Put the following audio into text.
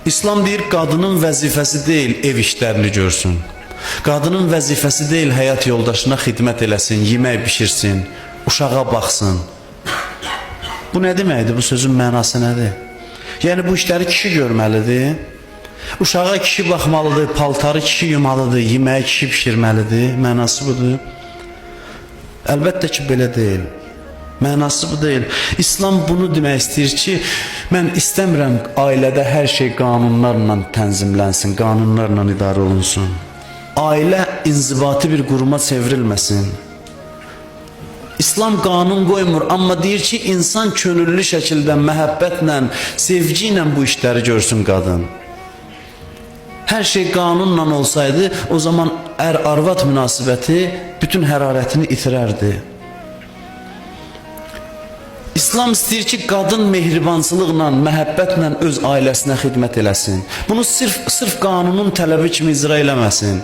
İslam deyir, qadının vəzifəsi deyil ev işlərini görsün. Qadının vəzifəsi deyil həyat yoldaşına xidmət eləsin, yemək bişirsin, uşağa baxsın. Bu nə deməkdir? Bu sözün mənası nədir? Yəni bu işləri kişi görməlidir. Uşağa kişi baxmalıdır, paltarı kişi yumalıdır, yeməyi kişi pişirməlidir. Mənası budur. Əlbəttə ki, belə deyil. Mənası bu deyil. İslam bunu demək istəyir ki, mən istəmirəm ailədə hər şey qanunlarla tənzimlənsin, qanunlarla idarə olunsun. Ailə inzibati bir quruma çevrilməsin. İslam qanun qoymur, amma deyir ki, insan könüllü şəkildə, məhəbbətlə, sevgi ilə bu işləri görsün qadın. Hər şey qanunla olsaydı, o zaman ər-arvad münasibəti bütün hərarətini itirərdi. İslam istəyir ki, qadın mehribansılıqla, məhəbbətlə öz ailəsinə xidmət eləsin. Bunu sırf qanunun tələbi kimi icra eləməsin.